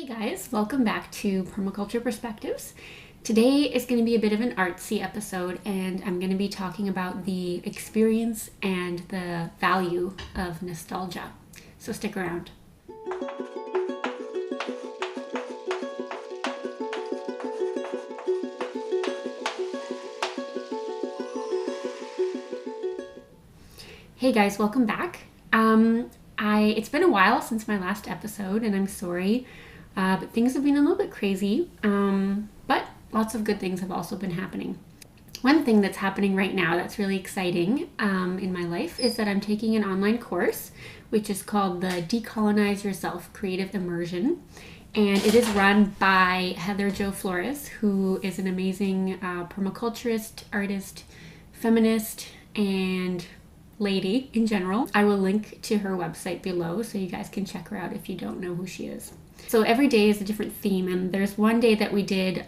guys, welcome back to Permaculture Perspectives. Today is going to be a bit of an artsy episode, and I'm going to be talking about the experience and the value of nostalgia. So stick around. Hey guys, welcome back. It's been a while since my last episode, and I'm sorry, but things have been a little bit crazy, but lots of good things have also been happening. One thing that's happening right now that's really exciting in my life is that I'm taking an online course, which is called the Decolonize Yourself Creative Immersion, and it is run by Heather Jo Flores, who is an amazing permaculturist, artist, feminist, and lady in general. I will link to her website below so you guys can check her out if you don't know who she is. So every day is a different theme, and there's one day that we did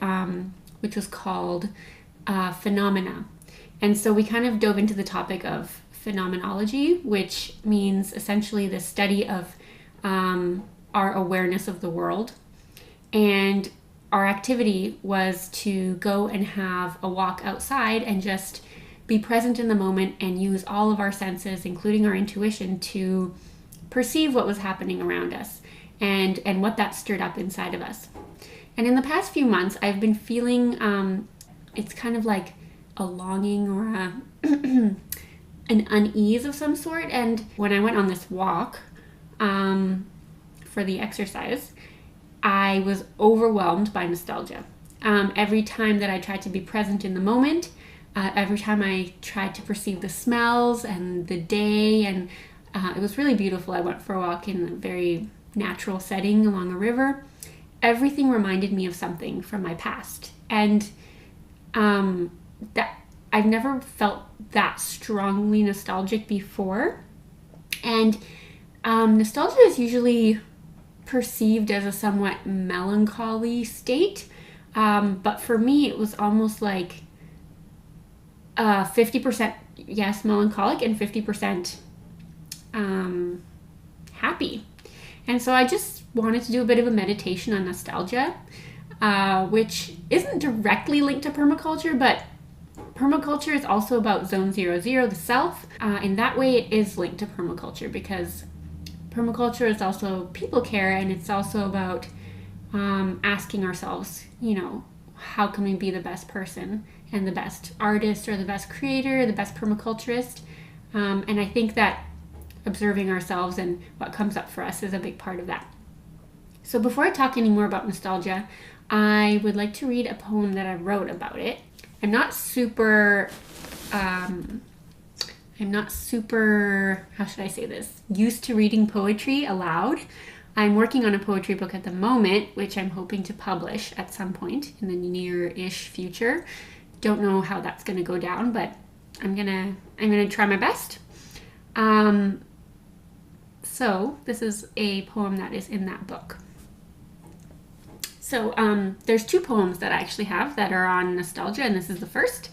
which was called Phenomena. And so we kind of dove into the topic of phenomenology, which means essentially the study of our awareness of the world. And our activity was to go and have a walk outside and just be present in the moment and use all of our senses, including our intuition, to perceive what was happening around us and what that stirred up inside of us. And in the past few months, I've been feeling it's kind of like a longing or an unease of some sort. And when I went on this walk for the exercise, I was overwhelmed by nostalgia. Every time that I tried to be present in the moment, every time I tried to perceive the smells and the day, and it was really beautiful. I went for a walk in a very natural setting along a river. Everything reminded me of something from my past, and that I've never felt that strongly nostalgic before. And nostalgia is usually perceived as a somewhat melancholy state, but for me it was almost like 50% yes, melancholic, and 50% happy. And so I just wanted to do a bit of a meditation on nostalgia, which isn't directly linked to permaculture, but permaculture is also about zone 00, the self. In that way, it is linked to permaculture, because permaculture is also people care, and it's also about asking ourselves, how can we be the best person and the best artist, or the best creator, the best permaculturist. And I think that observing ourselves and what comes up for us is a big part of that. So before I talk any more about nostalgia, I would like to read a poem that I wrote about it. I'm not super, how should I say this, used to reading poetry aloud. I'm working on a poetry book at the moment, which I'm hoping to publish at some point in the near-ish future. Don't know how that's going to go down, but I'm gonna try my best. So this is a poem that is in that book. So there's two poems that I actually have that are on nostalgia, and this is the first,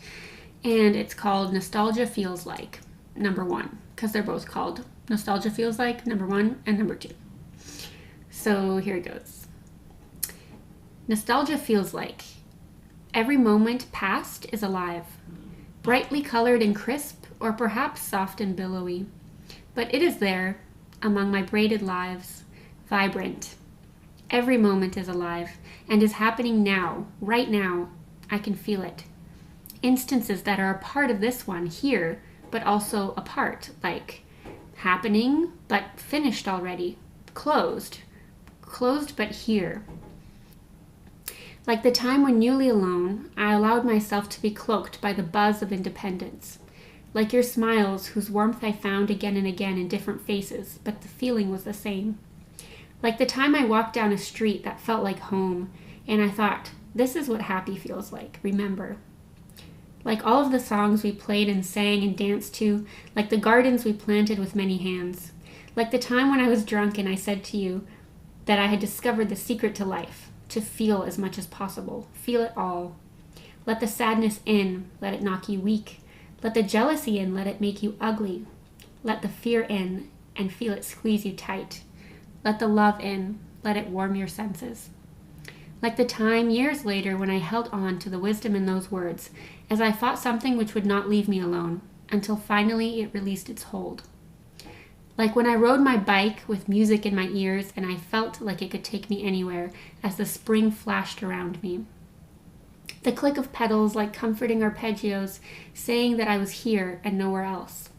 and it's called Nostalgia Feels Like, number 1, because they're both called Nostalgia Feels Like, number 1 and number 2. So here it goes. Nostalgia feels like every moment past is alive, brightly colored and crisp, or perhaps soft and billowy. But it is there, among my braided lives, vibrant. Every moment is alive, and is happening now, right now. I can feel it. Instances that are a part of this one here, but also apart, like happening, but finished already, closed but here. Like the time when newly alone, I allowed myself to be cloaked by the buzz of independence. Like your smiles, whose warmth I found again and again in different faces, but the feeling was the same. Like the time I walked down a street that felt like home, and I thought, this is what happy feels like, remember. Like all of the songs we played and sang and danced to, like the gardens we planted with many hands. Like the time when I was drunk and I said to you that I had discovered the secret to life, to feel as much as possible, feel it all. Let the sadness in, let it knock you weak. Let the jealousy in, let it make you ugly. Let the fear in and feel it squeeze you tight. Let the love in, let it warm your senses. like the time years later when I held on to the wisdom in those words as I fought something which would not leave me alone until finally it released its hold. Like when I rode my bike with music in my ears and I felt like it could take me anywhere as the spring flashed around me. The click of pedals like comforting arpeggios saying that I was here and nowhere else.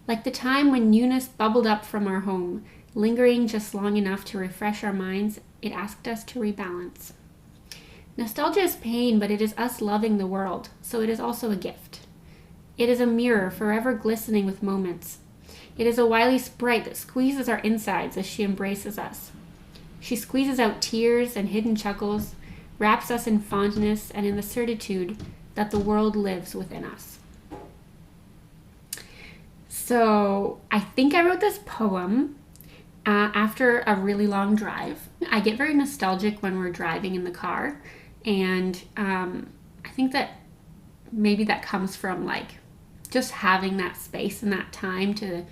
Like the time when newness bubbled up from our home, lingering just long enough to refresh our minds, it asked us to rebalance. Nostalgia is pain, but it is us loving the world, so it is also a gift. It is a mirror forever glistening with moments. It is a wily sprite that squeezes our insides as she embraces us. She squeezes out tears and hidden chuckles, wraps us in fondness and in the certitude that the world lives within us. So I think I wrote this poem after a really long drive. I get very nostalgic when we're driving in the car, and I think that maybe that comes from like just having that space and that time to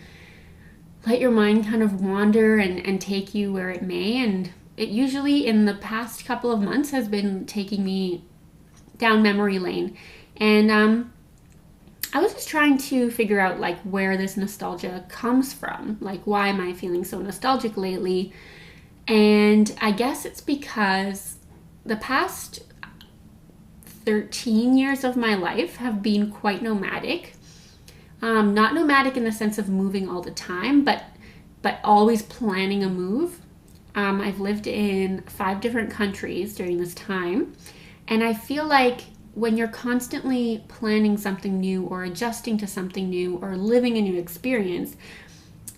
let your mind kind of wander and take you where it may. And it usually in the past couple of months has been taking me down memory lane. And I was just trying to figure out like where this nostalgia comes from. Like, why am I feeling so nostalgic lately? And I guess it's because the past 13 years of my life have been quite nomadic. Not nomadic in the sense of moving all the time, but always planning a move. I've lived in 5 different countries during this time, and I feel like when you're constantly planning something new or adjusting to something new or living a new experience,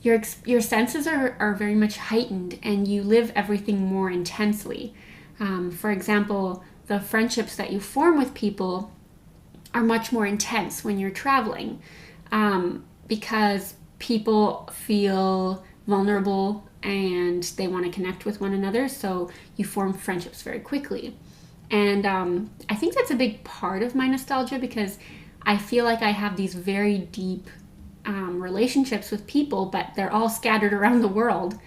your senses are very much heightened and you live everything more intensely. For example, the friendships that you form with people are much more intense when you're traveling, because people feel vulnerable and they want to connect with one another, so you form friendships very quickly. And I think that's a big part of my nostalgia, because I feel like I have these very deep relationships with people, but they're all scattered around the world.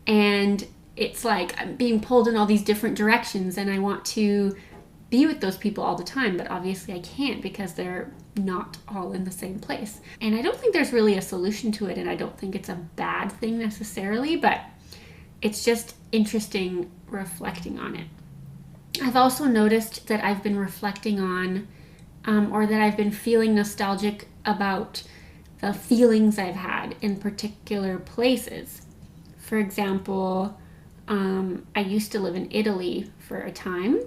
And it's like I'm being pulled in all these different directions, and I want to be with those people all the time, but obviously I can't because they're not all in the same place. And I don't think there's really a solution to it, and I don't think it's a bad thing necessarily, but it's just interesting reflecting on it. I've also noticed that I've been reflecting on, or that I've been feeling nostalgic about the feelings I've had in particular places. For example, I used to live in Italy for a time.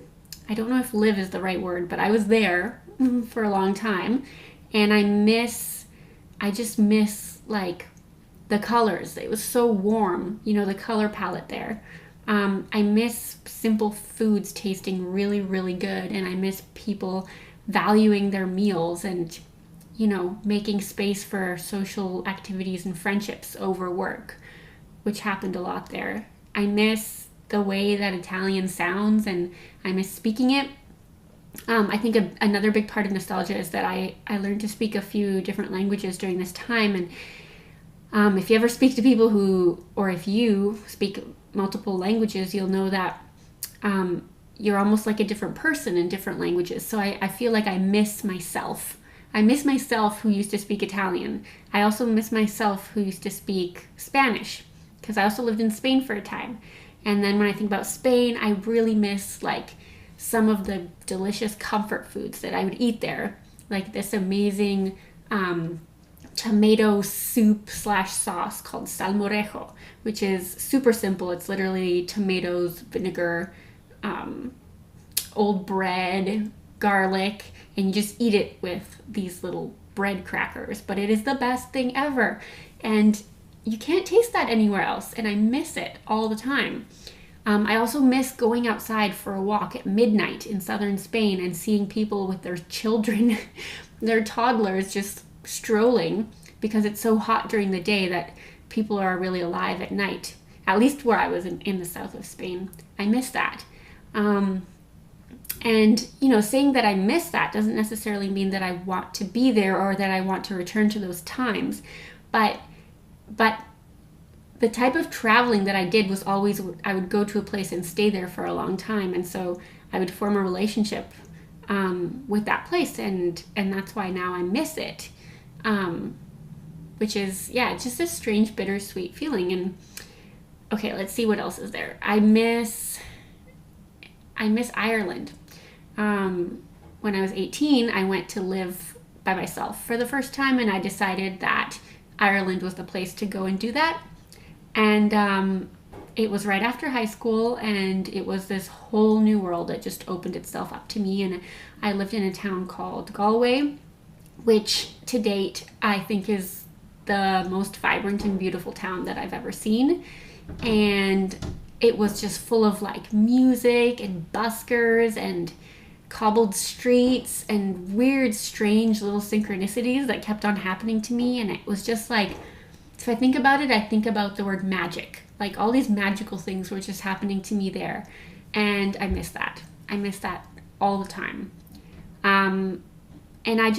I don't know if live is the right word, but I was there for a long time, and I just miss like the colors. It was so warm, the color palette there. I miss simple foods tasting really, really good, and I miss people valuing their meals and, making space for social activities and friendships over work, which happened a lot there. I miss the way that Italian sounds, and I miss speaking it. I think another big part of nostalgia is that I learned to speak a few different languages during this time, and if you ever speak to people or if you speak multiple languages, you'll know that you're almost like a different person in different languages. So I feel like I miss myself. I miss myself who used to speak Italian. I also miss myself who used to speak Spanish, because I also lived in Spain for a time. And then when I think about Spain, I really miss like some of the delicious comfort foods that I would eat there, like this amazing tomato soup / sauce called salmorejo, which is super simple. It's literally tomatoes, vinegar, old bread, garlic, and you just eat it with these little bread crackers. But it is the best thing ever, and you can't taste that anywhere else, and I miss it all the time. I also miss going outside for a walk at midnight in southern Spain and seeing people with their children, their toddlers, just strolling, because it's so hot during the day that people are really alive at night. At least where I was in the south of Spain. I miss that. And, saying that I miss that doesn't necessarily mean that I want to be there or that I want to return to those times. But the type of traveling that I did was always, I would go to a place and stay there for a long time. And so I would form a relationship with that place. And that's why now I miss it. Which is, yeah, it's just a strange, bittersweet feeling. And okay, let's see what else is there. I miss Ireland. When I was 18, I went to live by myself for the first time, and I decided that Ireland was the place to go and do that. And it was right after high school, and it was this whole new world that just opened itself up to me. And I lived in a town called Galway, which to date I think is the most vibrant and beautiful town that I've ever seen. And it was just full of like music and buskers and cobbled streets and weird, strange little synchronicities that kept on happening to me. And it was just like, if I think about it, I think about the word magic. Like all these magical things were just happening to me there. And I miss that. I miss that all the time. And I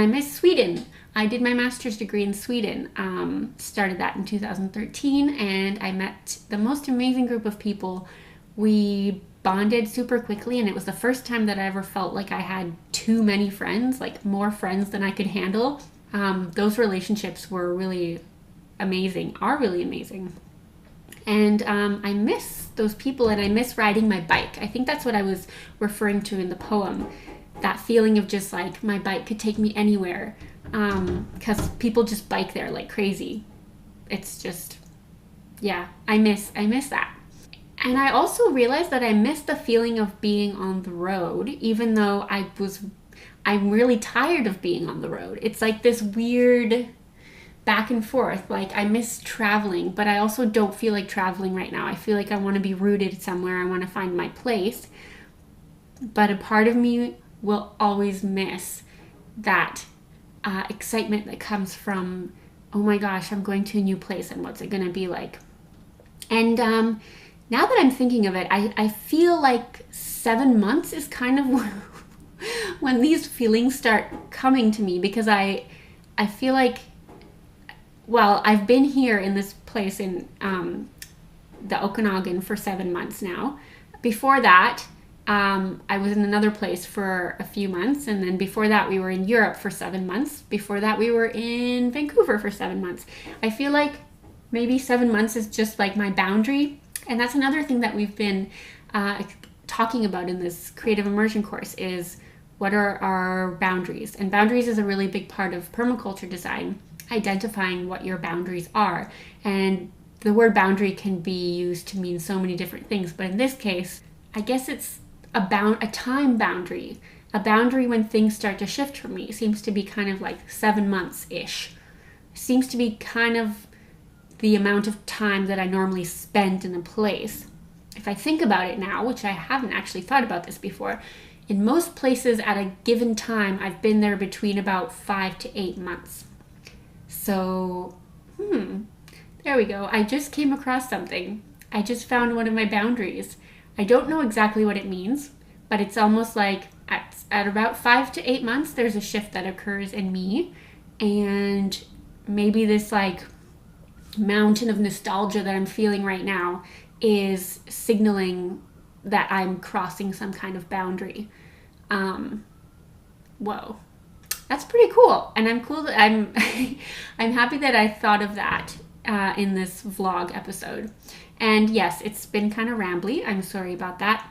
miss Sweden. I did my master's degree in Sweden, started that in 2013, and I met the most amazing group of people. We bonded super quickly, and it was the first time that I ever felt like I had too many friends, like more friends than I could handle. Those relationships were really amazing, are really amazing. And I miss those people, and I miss riding my bike. I think that's what I was referring to in the poem. That feeling of just like my bike could take me anywhere, because people just bike there like crazy. It's just, yeah, I miss that. And I also realized that I miss the feeling of being on the road, even though I'm really tired of being on the road. It's like this weird back and forth. Like I miss traveling, but I also don't feel like traveling right now. I feel like I want to be rooted somewhere. I want to find my place. But a part of me will always miss that excitement that comes from, oh my gosh, I'm going to a new place and what's it going to be like? And now that I'm thinking of it, I feel like 7 months is kind of when these feelings start coming to me, because I feel like, well, I've been here in this place in the Okanagan for 7 months now. Before that, I was in another place for a few months, and then before that we were in Europe for 7 months. Before that we were in Vancouver for 7 months. I feel like maybe 7 months is just like my boundary, and that's another thing that we've been talking about in this creative immersion course is what are our boundaries. And boundaries is a really big part of permaculture design, identifying what your boundaries are. And the word boundary can be used to mean so many different things, but in this case, I guess it's a time boundary, a boundary when things start to shift for me. It seems to be kind of like 7 months-ish. It seems to be kind of the amount of time that I normally spend in a place. If I think about it now, which I haven't actually thought about this before, in most places at a given time, I've been there between about 5 to 8 months. So, there we go. I just came across something. I just found one of my boundaries. I don't know exactly what it means, but it's almost like at about 5 to 8 months, there's a shift that occurs in me. And maybe this like mountain of nostalgia that I'm feeling right now is signaling that I'm crossing some kind of boundary. Whoa, that's pretty cool. And I'm happy that I thought of that in this vlog episode. And yes, it's been kind of rambly. I'm sorry about that.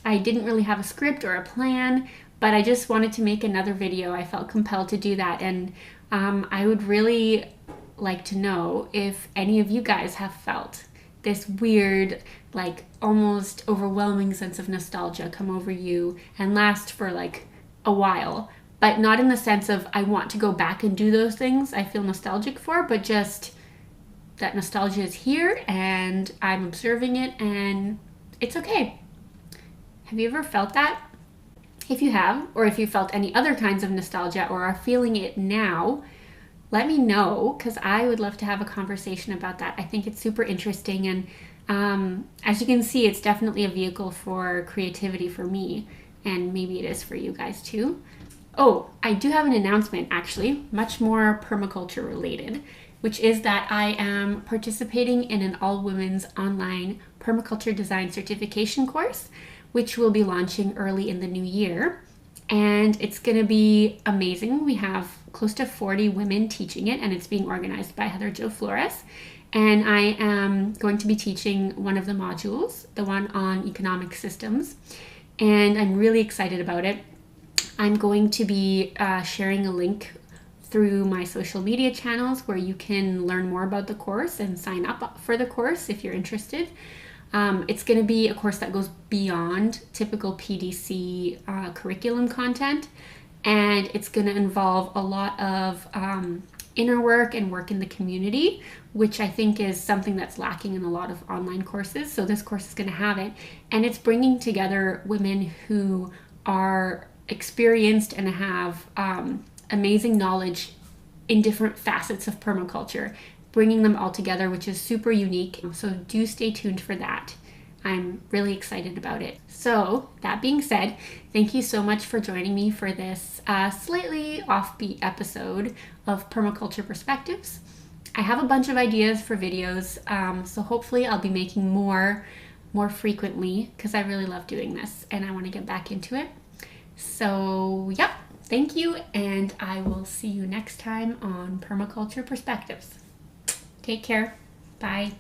I didn't really have a script or a plan, but I just wanted to make another video. I felt compelled to do that. And I would really like to know if any of you guys have felt this weird, like almost overwhelming sense of nostalgia come over you and last for like a while, but not in the sense of I want to go back and do those things I feel nostalgic for, but just that nostalgia is here and I'm observing it and it's okay. Have you ever felt that? If you have, or if you felt any other kinds of nostalgia or are feeling it now, let me know, because I would love to have a conversation about that. I think it's super interesting, and as you can see, it's definitely a vehicle for creativity for me, and maybe it is for you guys too. Oh, I do have an announcement actually, much more permaculture related. which is that I am participating in an all-women's online permaculture design certification course, which will be launching early in the new year. And it's going to be amazing. We have close to 40 women teaching it, and it's being organized by Heather Jo Flores. And I am going to be teaching one of the modules, the one on economic systems. And I'm really excited about it. I'm going to be sharing a link through my social media channels where you can learn more about the course and sign up for the course if you're interested. It's going to be a course that goes beyond typical PDC curriculum content, and it's going to involve a lot of inner work and work in the community, which I think is something that's lacking in a lot of online courses. So this course is going to have it, and it's bringing together women who are experienced and have amazing knowledge in different facets of permaculture, bringing them all together, which is super unique. So do stay tuned for that. I'm really excited about it. So that being said, thank you so much for joining me for this slightly offbeat episode of Permaculture Perspectives. I have a bunch of ideas for videos, so hopefully I'll be making more frequently because I really love doing this and I want to get back into it. So yep, thank you, and I will see you next time on Permaculture Perspectives. Take care. Bye.